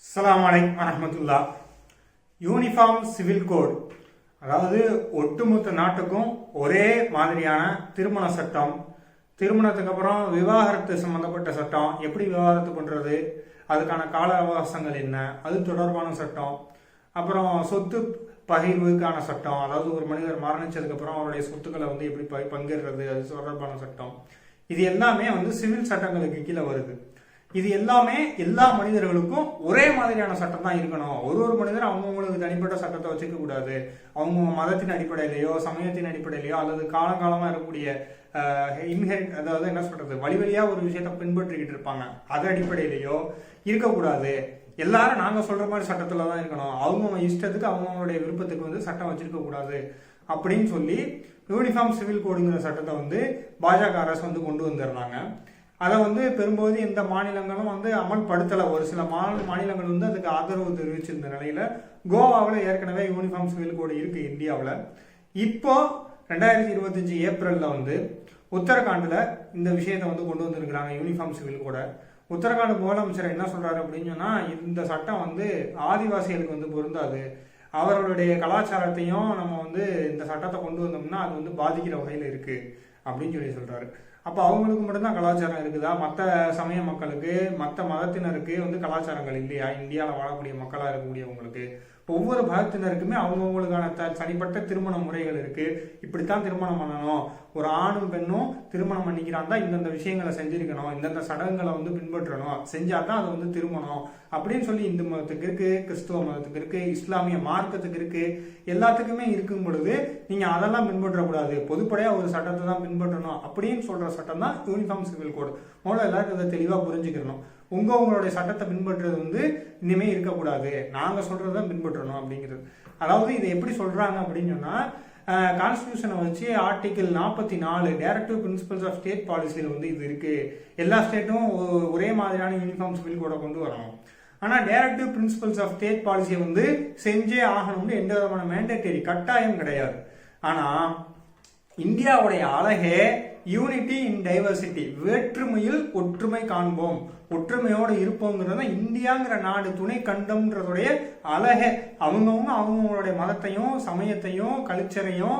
அஸ்ஸலாமு அலைக்கும் வரஹ்மத்துல்லாஹ். Uniform civil code, அதாவது ஒட்டுமொத்த நாட்டுக்கும் ஒரே மாதிரியான திருமண சட்டம், திருமணத்துக்கு அப்புறம் விவாகரத்து சம்பந்தப்பட்ட சட்டம், எப்படி விவாகரத்து பண்றது, அதுக்கான கால அவகாசங்கள் என்ன, அது தொடர்பான சட்டம், அப்புறம் சொத்து பகிர்வுக்கான சட்டம், அதாவது ஒரு மனிதர் மரணிச்சதுக்கு அப்புறம் அவருடைய சொத்துக்களை எப்படி பங்கிடுறது, அது தொடர்பான சட்டம், இது எல்லாமே சிவில் சட்டங்களுக்கு கீழே வருது. இது எல்லாமே எல்லா மனிதர்களுக்கும் ஒரே மாதிரியான சட்டம் தான் இருக்கணும். ஒரு மனிதர் அவங்கவுங்களுக்கு தனிப்பட்ட சட்டத்தை வச்சுக்க கூடாது. அவங்க மதத்தின் அடிப்படையிலையோ சமயத்தின் அடிப்படையிலையோ அல்லது காலங்காலமா இருக்கக்கூடிய இன்ஹெரிட், அதாவது என்ன சொல்றது, வழி வழியா ஒரு விஷயத்த பின்பற்றிக்கிட்டு இருப்பாங்க, அது அடிப்படையிலையோ இருக்கக்கூடாது. எல்லாரும் நாங்க சொல்ற மாதிரி சட்டத்துல தான் இருக்கணும். அவங்கவுங்க இஷ்டத்துக்கு அவங்கவுங்களுடைய விருப்பத்துக்கு சட்டம் வச்சிருக்க கூடாது அப்படின்னு சொல்லி யூனிஃபார்ம் சிவில் கோடுங்கிற சட்டத்தை பாஜக அரசு கொண்டு வந்துடுறாங்க. அதை பெரும்போது இந்த மாநிலங்களும் அமல்படுத்தலை. ஒரு சில மாநிலங்கள் அதுக்கு ஆதரவு தெரிவிச்சிருந்த நிலையில கோவாவில் ஏற்கனவே யூனிஃபார்ம் சிவில் கோடு இருக்கு இந்தியாவில். இப்போ 2025 ஏப்ரல்ல உத்தரகாண்டில் இந்த விஷயத்தை கொண்டு வந்திருக்கிறாங்க, யூனிஃபார்ம் சிவில் கோட. உத்தரகாண்ட் முதலமைச்சர் என்ன சொல்றாரு அப்படின்னு சொன்னா, இந்த சட்டம் ஆதிவாசிகளுக்கு பொருந்தாது, அவர்களுடைய கலாச்சாரத்தையும் நம்ம இந்த சட்டத்தை கொண்டு வந்தோம்னா அது பாதிக்கிற வகையில் இருக்கு அப்படின்னு சொல்றாரு. அப்போ அவங்களுக்கு மட்டும்தான் கலாச்சாரம் இருக்குதா? மற்ற சமய மக்களுக்கு, மற்ற மதத்தினருக்கு கலாச்சாரங்கள் இல்லையா? இந்தியாவில் வாழக்கூடிய மக்களாக இருக்கக்கூடியவங்களுக்கு ஒவ்வொரு மதத்தினருக்குமே அவங்கவுங்களுக்கான தனிப்பட்ட திருமண முறைகள் இருக்கு. இப்படித்தான் திருமணம் பண்ணணும், ஒரு ஆணும் பெண்ணும் திருமணம் பண்ணிக்கிறான் தான் இந்தந்த விஷயங்களை செஞ்சிருக்கணும், இந்தந்த சடங்குகளை பின்பற்றணும், செஞ்சாதான் அது திருமணம் அப்படின்னு சொல்லி இந்து மதத்துக்கு இருக்கு, கிறிஸ்துவ மதத்துக்கு இருக்கு, இஸ்லாமிய மார்க்கத்துக்கு இருக்கு, எல்லாத்துக்குமே இருக்கும் பொழுது நீங்க அதெல்லாம் பின்பற்றக்கூடாது, பொதுப்படையா ஒரு சட்டத்தை தான் பின்பற்றணும் அப்படின்னு சொல்ற சட்டம் தான் யூனிஃபார்ம் சிவில் கோடு. முதல்ல எல்லாருக்கும் அதை தெளிவா புரிஞ்சுக்கணும். உங்களுடைய சட்டத்தை பின்பற்றுறது இனிமே இருக்கக்கூடாது, நாங்க சொல்றதான் பின்பற்றணும் அப்படிங்கிறது. அதாவது இதை எப்படி சொல்றாங்க அப்படின்னு சொன்னா, கான்ஸ்டிடியூஷனை வச்சு article 44 directive principles of state பாலிசியில இது இருக்கு. எல்லா ஸ்டேட்டும் ஒரே மாதிரியான யூனிஃபார்ம் சிவில் கோட கொண்டு வரணும். ஆனா டைரக்டிவ் பிரின்சிபல்ஸ் ஆஃப் ஸ்டேட் பாலிசியை செஞ்சே ஆகணும்னு எந்த விதமான மேண்டேட்டரி கட்டாயம் கிடையாது. ஆனா இந்தியாவுடைய அழகே யூனிட்டி இன் டைவர்சிட்டி, வேற்றுமையில் ஒற்றுமை காண்போம், ஒற்றுமையோடு இருப்போங்கிறத இந்தியாங்கிற நாடு துணை கண்டம்ன்றதுடைய அழகே. அவங்கவுங்களுடைய மதத்தையும் சமயத்தையும் கல்ச்சரையும்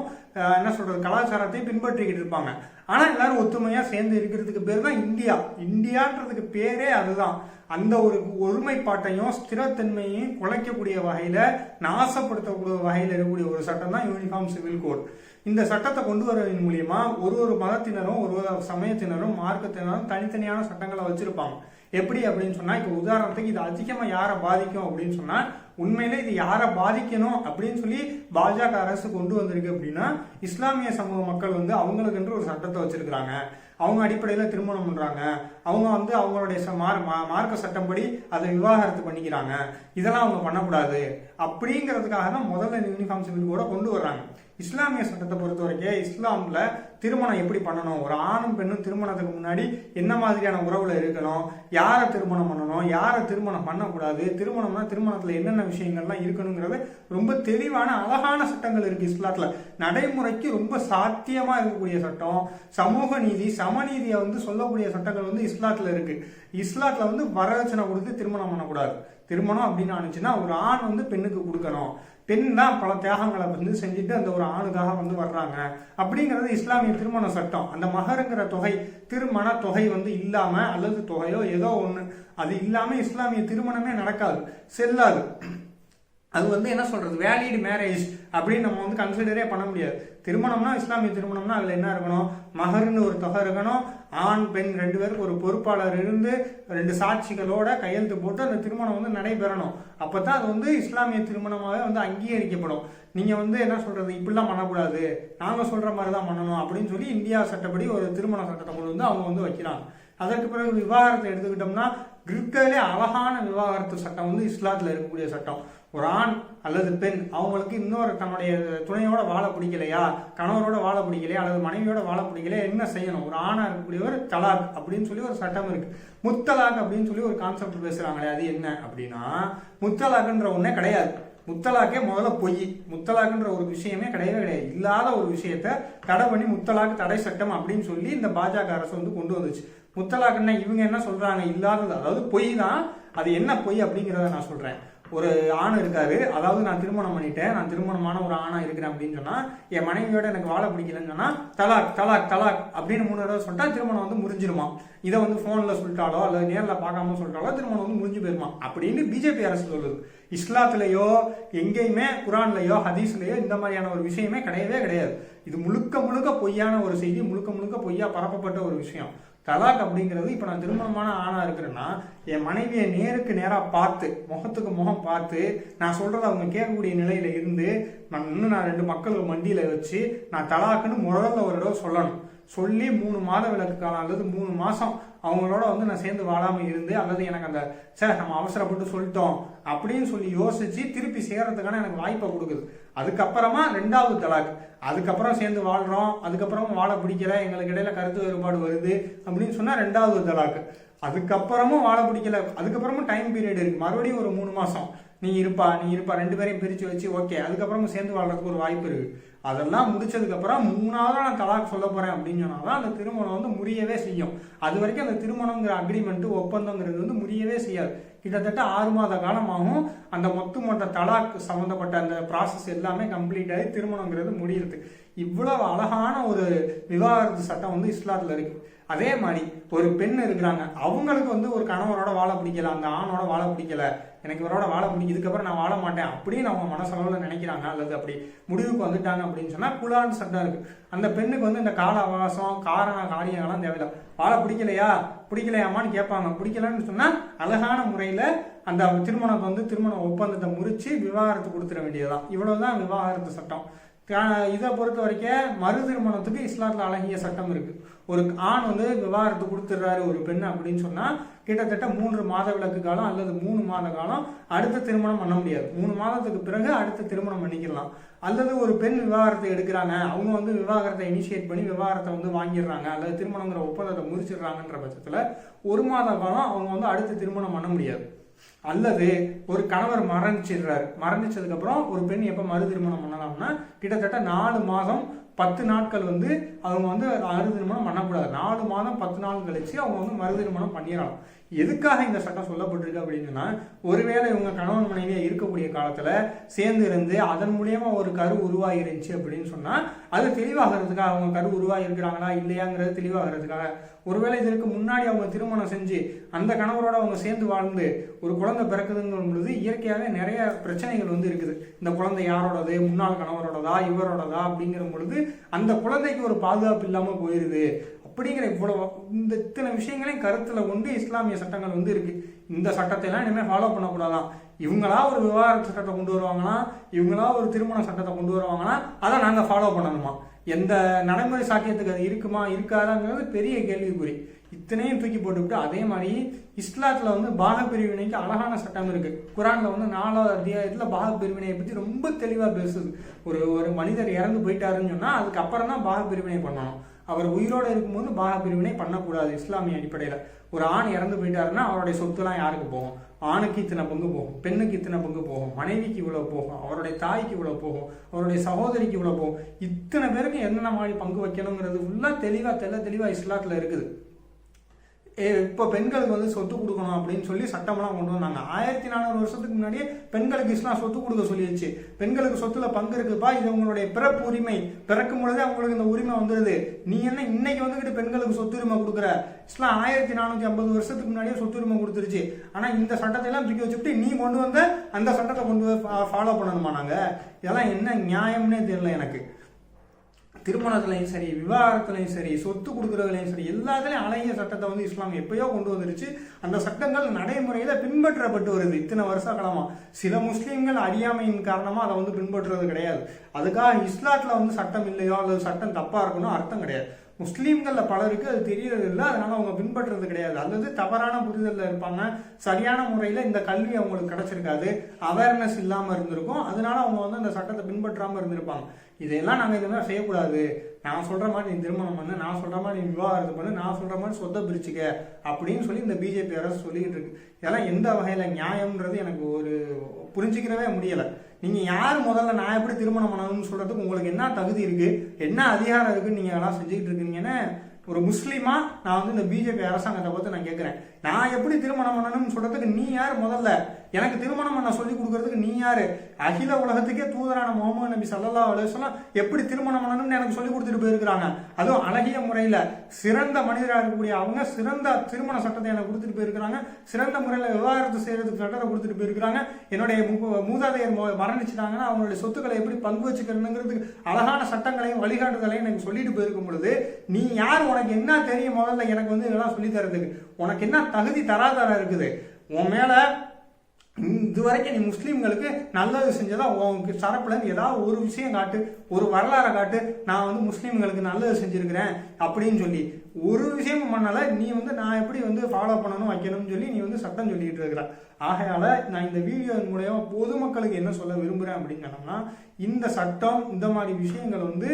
என்ன சொல்றது, கலாச்சாரத்தையும் பின்பற்றிக்கிட்டு இருப்பாங்க. ஆனா எல்லாரும் ஒத்துமையா சேர்ந்து இருக்கிறதுக்கு பேர் தான் இந்தியா. இந்தியான்றதுக்கு பேரே அதுதான். அந்த ஒரு ஒருமைப்பாட்டையும் ஸ்திரத்தன்மையையும் குலைக்கக்கூடிய வகையில, நாசப்படுத்தக்கூடிய வகையில இருக்கக்கூடிய ஒரு சட்டம் தான் யூனிஃபார்ம் சிவில் கோட். இந்த சட்டத்தை கொண்டு வரதன் மூலியமா ஒரு மதத்தினரும் ஒரு சமயத்தினரும் மார்க்கத்தினரும் தனித்தனியான சட்டங்களை வச்சிருப்பாங்க. எப்படி அப்படின்னு சொன்னா, இப்ப உதாரணத்துக்கு இது அதிகமா யாரை பாதிக்கும் அப்படின்னு சொன்னா, உண்மையிலே இது யாரை பாதிக்கணும் அப்படின்னு சொல்லி பாஜக அரசு கொண்டு வந்திருக்கு அப்படின்னா, இஸ்லாமிய சமூக மக்கள் அவங்களுக்கு என்று ஒரு சட்டத்தை வச்சிருக்கிறாங்க. அவங்க அடிப்படையில திருமணம் பண்றாங்க, அவங்க அவங்களுடைய மார்க்க சட்டப்படி அதை விவாகரத்து பண்ணிக்கிறாங்க, இதெல்லாம் அவங்க பண்ணக்கூடாது அப்படிங்கிறதுக்காக தான் முதல்ல யூனிஃபார்ம் சிவில் கோட கொண்டு வர்றாங்க. இஸ்லாமிய சட்டத்தை பொறுத்த வரைக்கும் இஸ்லாம்ல திருமணம் எப்படி பண்ணணும், ஒரு ஆணும் பெண்ணும் திருமணத்துக்கு முன்னாடி என்ன மாதிரியான உறவுல இருக்கணும், யாரை திருமணம் பண்ணணும், யாரை திருமணம் பண்ணக்கூடாது, திருமணம்னா திருமணத்துல என்னென்ன விஷயங்கள்லாம் இருக்கணுங்கிறது ரொம்ப தெளிவான அழகான சட்டங்கள் இருக்கு இஸ்லாத்துல. நடைமுறைக்கு ரொம்ப சாத்தியமா இருக்கக்கூடிய சட்டம், சமூக நீதி சமநீதியை சொல்லக்கூடிய சட்டங்கள் இஸ்லாத்துல இருக்கு. இஸ்லாத்துல வரதட்சணை கொடுத்து திருமணம் பண்ணக்கூடாது. திருமணம் அப்படின்னு ஆனிச்சுன்னா ஒரு ஆண் பெண்ணுக்கு கொடுக்கணும், பெண் தான் பல தியாகங்களை செஞ்சுட்டு அந்த ஒரு ஆணுக்காக வர்றாங்க அப்படிங்கிறது இஸ்லாமிய திருமண சட்டம். அந்த மகருங்கிற தொகை, திருமண தொகை இல்லாம, அல்லது தொகையோ ஏதோ ஒண்ணு அது இல்லாம இஸ்லாமிய திருமணமே நடக்காது, செல்லாது. அது என்ன சொல்றது, வேலிட் மேரேஜ் அப்படின்னு நம்ம கன்சிடரே பண்ண முடியாது. திருமணம்னா, இஸ்லாமிய திருமணம்னா அதுல என்ன இருக்கணும், மகர்னு ஒரு தொகை இருக்கணும், ஆண் பெண் 2 பேருக்கு ஒரு பொறுப்பாளர் இருந்து 2 சாட்சிகளோட கையெழுத்து போட்டு அந்த திருமணம் நடைபெறணும். அப்பதான் அது இஸ்லாமிய திருமணமாவே அங்கீகரிக்கப்படும். நீங்க என்ன சொல்றது, இப்படிலாம் பண்ணக்கூடாது, நாங்க சொல்ற மாதிரிதான் பண்ணணும் அப்படின்னு சொல்லி இந்தியா சட்டப்படி ஒரு திருமண சட்டத்தை கொண்டு அவங்க வைக்கிறாங்க. அதற்கு பிறகு விவாகரத்தை எடுத்துக்கிட்டோம்னா, இருக்கிறதுலே அழகான விவாகரத்து சட்டம் இஸ்லாத்துல இருக்கக்கூடிய சட்டம். ஒரு ஆண் அல்லது பெண் அவங்களுக்கு இன்னொரு தன்னுடைய துணையோட வாழ பிடிக்கலையா, கணவரோட வாழ பிடிக்கலையா, அல்லது மனைவியோட வாழ பிடிக்கலையா, என்ன செய்யணும், ஒரு ஆணா இருக்கக்கூடியவர் தலாக் அப்படின்னு சொல்லி ஒரு சட்டம் இருக்கு. முத்தலாக் அப்படின்னு சொல்லி ஒரு கான்செப்ட் பேசுறாங்களே, அது என்ன அப்படின்னா, முத்தலாக்ன்ற ஒண்ணே கிடையாது. முத்தலாக்கே முதல்ல பொய். முத்தலாக்குன்ற ஒரு விஷயமே கிடையவே கிடையாது. இல்லாத ஒரு விஷயத்த தடை பண்ணி முத்தலாக்கு தடை சட்டம் அப்படின்னு சொல்லி இந்த பாஜக அரசு கொண்டு வந்துச்சு. முத்தலாக்குன்னா இவங்க என்ன சொல்றாங்க, இல்லாதது, அதாவது பொய் தான், அது என்ன பொய் அப்படிங்கிறத நான் சொல்றேன். ஒரு ஆண் இருக்காரு, அதாவது நான் திருமணம் பண்ணிட்டேன், நான் திருமணமான ஒரு ஆணா இருக்கிறேன் அப்படின்னு சொன்னா, என் மனைவியோட எனக்கு வாழ பிடிக்கலன்னு சொன்னா தலாக் தலாக் தலாக் அப்படின்னு 3 தடவை சொல்லிட்டா திருமணம் வந்து முறிஞ்சிருமா. இதை வந்து போன்ல சொல்லிட்டாலோ அல்லது நேரில் பார்க்காம சொல்லிட்டாலோ திருமணம் வந்து முறிஞ்சு போயிருமா அப்படின்னு பிஜேபி அரசு சொல்லுது. இஸ்லாத்துலயோ எங்கேயுமே குரான்லயோ ஹதீஸ்லயோ இந்த மாதிரியான ஒரு விஷயமே கிடையவே கிடையாது. இது முழுக்க முழுக்க பொய்யான ஒரு செய்தி, முழுக்க முழுக்க பொய்யா பரப்பப்பட்ட ஒரு விஷயம். தலாக் அப்படிங்கிறது, இப்போ நான் திருமணமான ஆணா இருக்கிறேன்னா என் மனைவியை நேருக்கு நேராக பார்த்து முகத்துக்கு முகம் பார்த்து நான் சொல்றதை அவங்க கேட்கக்கூடிய நிலையில இருந்து நான் 2 மக்களுக்கு மண்டியில வச்சு நான் தலாக்குன்னு முதல்ல ஒரு தடவை சொல்லணும். சொல்லி 3 மாத விலக்கு காலம் அல்லது 3 மாசம் அவங்களோட வந்து நான் சேர்ந்து வாழாம இருந்து, அல்லது எனக்கு அந்த சார் நம்ம அவசரப்பட்டு சொல்லிட்டோம் அப்படின்னு சொல்லி யோசிச்சு திருப்பி சேர்றதுக்கான எனக்கு வாய்ப்பை கொடுக்குது. அதுக்கப்புறமா 2வது தலாக், அதுக்கப்புறம் சேர்ந்து வாழ்றோம், அதுக்கப்புறமும் வாழ பிடிக்கல, எங்களுக்கு இடையில கருத்து வேறுபாடு வருது அப்படின்னு சொன்னா 2வது தலாக். அதுக்கப்புறமும் வாழ பிடிக்கல, அதுக்கப்புறமும் டைம் பீரியட் இருக்கு, மறுபடியும் ஒரு 3 மாசம் நீ இருப்பா 2 பேரையும் பிரிச்சு வச்சு ஓகே, அதுக்கப்புறமும் சேர்ந்து வாழ்றதுக்கு ஒரு வாய்ப்பு இருக்கு. அதெல்லாம் முடிச்சதுக்கு அப்புறம் 3வது நான் தலாக் சொல்ல போறேன் அப்படின்னு சொன்னாதான் அந்த திருமணம் வந்து முறியவே செய்யும். அது வரைக்கும் அந்த திருமணங்கிற அக்ரிமெண்ட் ஒப்பந்தங்கிறது வந்து முறியவே செய்யாது. கிட்டத்தட்ட 6 மாத காலமாகவும் அந்த மொத்த தலாக் சம்பந்தப்பட்ட அந்த ப்ராசஸ் எல்லாமே கம்ப்ளீட் ஆகி திருமணங்கிறது முடியுது. இவ்வளவு அழகான ஒரு விவாகரத்து சட்டம் வந்து இஸ்லாத்துல இருக்கு. அதே மாதிரி ஒரு பெண் இருக்கிறாங்க, அவங்களுக்கு வந்து ஒரு கணவரோட வாழ பிடிக்கல, அந்த ஆணோட வாழ பிடிக்கல, எனக்கு இவரோட வாழ பிடிக்கும், இதுக்கப்புறம் நான் வாழ மாட்டேன் அப்படின்னு அவங்க மனசளவில் நினைக்கிறாங்க அல்லது அப்படி முடிவுக்கு வந்துட்டாங்க அப்படின்னு சொன்னா குலான் சட்டம் இருக்கு. அந்த பெண்ணுக்கு வந்து இந்த கால அவகாசம் காரியங்கள்லாம் தேவையில்லை. வாழ பிடிக்கலையாமான்னு கேட்பாங்க. பிடிக்கலன்னு சொன்னா அழகான முறையில அந்த திருமண ஒப்பந்தத்தை முறிச்சு விவாகரத்து கொடுத்துட வேண்டியதுதான். இவ்வளவுதான் விவாகரத்து சட்டம். இதை பொறுத்த வரைக்கும் மறு திருமணத்துக்கு இஸ்லாத்துல அழகிய சட்டம் இருக்கு. ஒரு ஆண் வந்து விவாகரத்து கொடுத்துடுறாரு ஒரு பெண் அப்படின்னு சொன்னா கிட்டத்தட்ட 3 மாத விலக்கு காலம் அல்லது 3 மாத காலம் அடுத்த திருமணம் பண்ண முடியாது. 3 மாதத்துக்கு பிறகு அடுத்த திருமணம் பண்ணிக்கலாம். அல்லது ஒரு பெண் விவாகரத்தை எடுக்கிறாங்க, அவங்க வந்து விவாகரத்தை இனிஷியேட் பண்ணி விவாகரத்தை வந்து வாங்கிடுறாங்க அல்லது திருமணங்கிற ஒப்பந்தத்தை முறிச்சிடுறாங்கன்ற பட்சத்துல 1 மாத காலம் அவங்க வந்து அடுத்த திருமணம் பண்ண முடியாது. அல்லது ஒரு கணவர் மரணிச்சதுக்கு அப்புறம் ஒரு பெண் எப்ப மறு திருமணம் பண்ணலாம்னா கிட்டத்தட்ட 4 மாதம் 10 நாட்கள் வந்து அவங்க வந்து மறு திருமணம் பண்ணக்கூடாது. 4 மாதம் 10 நாள் கழிச்சு அவங்க வந்து மறு திருமணம் பண்ணிடலாம். எதுக்காக இந்த சட்டம் சொல்லப்பட்டிருக்கு அப்படின்னா, ஒருவேளை இவங்க கணவன் மனைவியா இருக்கக்கூடிய காலத்துல சேர்ந்து இருந்து அதன் மூலியமா ஒரு கரு உருவாகி இருந்துச்சு அப்படின்னு சொன்னா அது தெளிவாகிறதுக்காக, அவங்க கரு உருவாகி இருக்கிறாங்களா இல்லையாங்கிறது தெளிவாகிறதுக்காக. ஒருவேளை இதற்கு முன்னாடி அவங்க திருமணம் செஞ்சு அந்த கணவரோட அவங்க சேர்ந்து வாழ்ந்து ஒரு குழந்தை பிறக்குதுங்கிற பொழுது இயற்கையாகவே நிறைய பிரச்சனைகள் வந்து இருக்குது. இந்த குழந்தை யாரோடது, முன்னாள் கணவரோடதா இவரோடதா அப்படிங்கிற பொழுது அந்த குழந்தைக்கு ஒரு பாதுகாப்பு இல்லாம போயிருது. அப்படிங்கிற இந்த இத்தனை விஷயங்களையும் கருத்துல கொண்டு இஸ்லாமிய சட்டங்கள் வந்து இருக்கு. இந்த சட்டத்தை எல்லாம் இனிமேல் ஃபாலோ பண்ணக்கூடாதான். இவங்களா ஒரு விவாகரத்து சட்டத்தை கொண்டு வருவாங்களா, இவங்களா ஒரு திருமண சட்டத்தை கொண்டு வருவாங்களா, அதை நாங்க ஃபாலோ பண்ணணுமா? எந்த நடைமுறை சாத்தியத்துக்கு அது இருக்குமா இருக்காதாங்கிறது பெரிய கேள்விக்குறி. இத்தனையும் தூக்கி போட்டுவிட்டு அதே மாதிரி இஸ்லாத்துல வந்து பாக பிரிவினைக்கு அழகான சட்டம் இருக்கு. குரான்ல வந்து 4வது அத்தியாயத்துல பாக பிரிவினையை பத்தி ரொம்ப தெளிவா பேசுது. ஒரு மனிதர் இறந்து போயிட்டாருன்னு சொன்னா அதுக்கப்புறம் தான் பாக பிரிவினை பண்ணணும். அவர் உயிரோட இருக்கும்போது பாக பிரிவினை பண்ணக்கூடாது. இஸ்லாமிய அடிப்படையில ஒரு ஆண் இறந்து போயிட்டாருன்னா அவருடைய சொத்துலாம் யாருக்கு போகும்? ஆணுக்கு இத்தனை பங்கு போகும், பெண்ணுக்கு இத்தனை பங்கு போகும், மனைவிக்கு இவ்வளவு போகும், அவருடைய தாய்க்கு இவ்வளவு போகும், அவருடைய சகோதரிக்கு இவ்வளவு போகும். இத்தனை பேருக்கு என்னென்ன மாதிரி பங்கு வைக்கணுங்கிறது ஃபுல்லா தெளிவா இஸ்லாத்துல இருக்குது. இப்போ பெண்களுக்கு வந்து சொத்து கொடுக்கணும் அப்படின்னு சொல்லி சட்டமெல்லாம் கொண்டு வந்தாங்க. 1400 வருஷத்துக்கு முன்னாடியே பெண்களுக்கு இஸ்லாம் சொத்து கொடுக்க சொல்லிடுச்சு. பெண்களுக்கு சொத்துல பங்கு இருக்குப்பா, இது உங்களுடைய பிறப்பு உரிமை, பிறக்கும் பொழுதே அவங்களுக்கு இந்த உரிமை வந்துடுது. நீ என்ன இன்னைக்கு வந்துகிட்டு பெண்களுக்கு சொத்துரிமை கொடுக்குற? இஸ்லாம் 1450 வருஷத்துக்கு முன்னாடியே சொத்துரிமை கொடுத்துருச்சு. ஆனா இந்த சட்டத்தை எல்லாம் தூக்கி வச்சுட்டு நீ கொண்டு வந்த அந்த சட்டத்தை கொண்டு ஃபாலோ பண்ணணுமா? நாங்க இதெல்லாம் என்ன நியாயம்னே தெரியல எனக்கு. திருமணத்துலையும் சரி, விவாகரத்துலையும் சரி, சொத்து கொடுக்கறதுலையும் சரி, எல்லாத்துலயும் அழகிய சட்டத்தை வந்து இஸ்லாம் எப்பயோ கொண்டு வந்துருச்சு. அந்த சட்டங்கள் நடைமுறையில பின்பற்றப்பட்டு வருது இத்தனை வருஷ காலமா. சில முஸ்லீம்கள் அறியாமையின் காரணமா அதை வந்து பின்பற்றுறது கிடையாது. அதுக்காக இஸ்லாத்துல வந்து சட்டம் இல்லையோ அல்லது சட்டம் தப்பா இருக்கணும் அர்த்தம் கிடையாது. முஸ்லீம்கள்ல பலருக்கு அது தெரியறது இல்லை, அதனால அவங்க பின்பற்றுறது கிடையாது. அல்லது தவறான புரிதல்ல இருப்பாங்க, சரியான முறையில இந்த கல்வி அவங்களுக்கு கிடைச்சிருக்காது, அவேர்னஸ் இல்லாம இருந்திருக்கும், அதனால அவங்க வந்து அந்த சட்டத்தை பின்பற்றாம இருந்திருப்பாங்க. இதையெல்லாம் நாங்க இதெல்லாம் செய்யக்கூடாது, நான் சொல்ற மாதிரி நீ திருமணம் பண்ணு, நான் சொல்ற மாதிரி நீ விவாகரத்து பண்ணு, நான் சொல்ற மாதிரி சொத்தை பிரிச்சுக்க அப்படின்னு சொல்லி இந்த பிஜேபி அரசு சொல்லிக்கிட்டு இருக்கு. இதெல்லாம் எந்த வகையில நியாயம்ன்றது எனக்கு ஒரு புரிஞ்சுக்கிறவே முடியல. நீங்க யார் முதல்ல நான் எப்படி திருமணம் பண்ணணும்னு சொல்றதுக்கு உங்களுக்கு என்ன தகுதி இருக்கு, என்ன அதிகாரம் இருக்குன்னு நீங்க எல்லாம் செஞ்சுக்கிட்டு இருக்கீங்கன்னு ஒரு முஸ்லீமா நான் வந்து இந்த பிஜேபி அரசாங்கத்தை பார்த்து நான் கேட்கிறேன், நான் எப்படி திருமணம் பண்ணணும்னு சொல்றதுக்கு நீ யார்? முதல்ல எனக்கு திருமணம் பண்ண சொல்லி கொடுக்கறதுக்கு நீ யாரு? அகில உலகத்துக்கே தூதரான முகமது நபி ஸல்லல்லாஹு அலைஹி வஸல்லம் எப்படி திருமணம் பண்ணணும்னு எனக்கு சொல்லி கொடுத்துட்டு போயிருக்கிறாங்க. அதுவும் அழகிய முறையில சிறந்த மனிதராக இருக்கக்கூடிய அவங்க சிறந்த திருமண சட்டத்தை எனக்கு கொடுத்துட்டு போயிருக்கிறாங்க. சிறந்த முறையில் விவாகரத்து செய்யறதுக்கு சட்டத்தை கொடுத்துட்டு போயிருக்கிறாங்க. என்னுடைய மூதாதையர் மரணிச்சிட்டாங்கன்னா அவங்களுடைய சொத்துக்களை எப்படி பங்கு வச்சுக்கிறதுங்கிறதுக்கு அழகான சட்டங்களையும் வழிகாட்டுதலையும் எனக்கு சொல்லிட்டு போயிருக்கும் பொழுது நீ யார்? உனக்கு என்ன தெரியும்? முதல்ல எனக்கு வந்து இதெல்லாம் சொல்லி தரதுக்கு உனக்கு என்ன தகுதி தராதரம் இருக்குது? உன் மேல இதுவரைக்கும் நீ முஸ்லீம்களுக்கு நல்லது செஞ்சதா உனக்கு தரப்புல ஏதாவது ஒரு விஷயம் காட்டு, ஒரு வரலாறை காட்டு, நான் வந்து முஸ்லீம்களுக்கு நல்லது செஞ்சிருக்கிறேன் அப்படின்னு சொல்லி ஒரு விஷயமும் பண்ணல. நீ வந்து நான் எப்படி வந்து ஃபாலோ பண்ணணும் வைக்கணும்னு சொல்லி நீ வந்து சட்டம் சொல்லிட்டு இருக்கிற. ஆகையால நான் இந்த வீடியோ மூலமா பொதுமக்களுக்கு என்ன சொல்ல விரும்புறேன் அப்படின்னு சொன்னோம்னா, இந்த சட்டம் இந்த மாதிரி விஷயங்கள் வந்து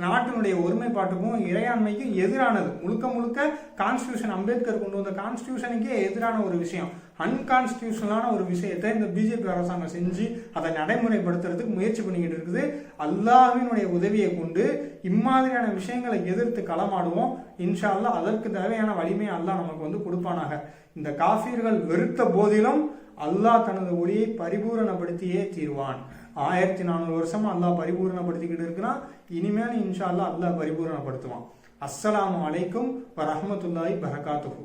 நாட்டினுடைய ஒருமைப்பாட்டுக்கும் இறையாண்மைக்கும் எதிரானது. முழுக்க முழுக்க கான்ஸ்டியூஷன், அம்பேத்கர் கொண்டு வந்த கான்ஸ்டியூஷனுக்கே எதிரான ஒரு விஷயம், அன்கான்ஸ்டியூஷனலான ஒரு விஷயத்தை இந்த பிஜேபி அரசாங்கம் செஞ்சு அதை நடைமுறைப்படுத்துறதுக்கு முயற்சி பண்ணிக்கிட்டு இருக்குது. அல்லாஹ்வினுடைய உதவியை கொண்டு இம்மாதிரியான விஷயங்களை எதிர்த்து களமாடுவோம். இன்ஷா அல்லாஹ் அதற்கு தேவையான வலிமையை அல்லாஹ் நமக்கு வந்து கொடுப்பானாக. இந்த காஃபிர்கள் வெறுத்த போதிலும் அல்லாஹ் தனது ஒளியை பரிபூரணப்படுத்தியே தீர்வான். 1400 வருஷமா அல்லாஹ் பரிபூரணப்படுத்திக்கிட்டு இருக்கிறான். இனிமேல் இன்ஷா அல்லாஹ் அல்லாஹ் பரிபூரணப்படுத்துவான். அஸ்ஸலாமு அலைக்கும் வரஹ்மத்துல்லாஹி பரகாத்துஹு.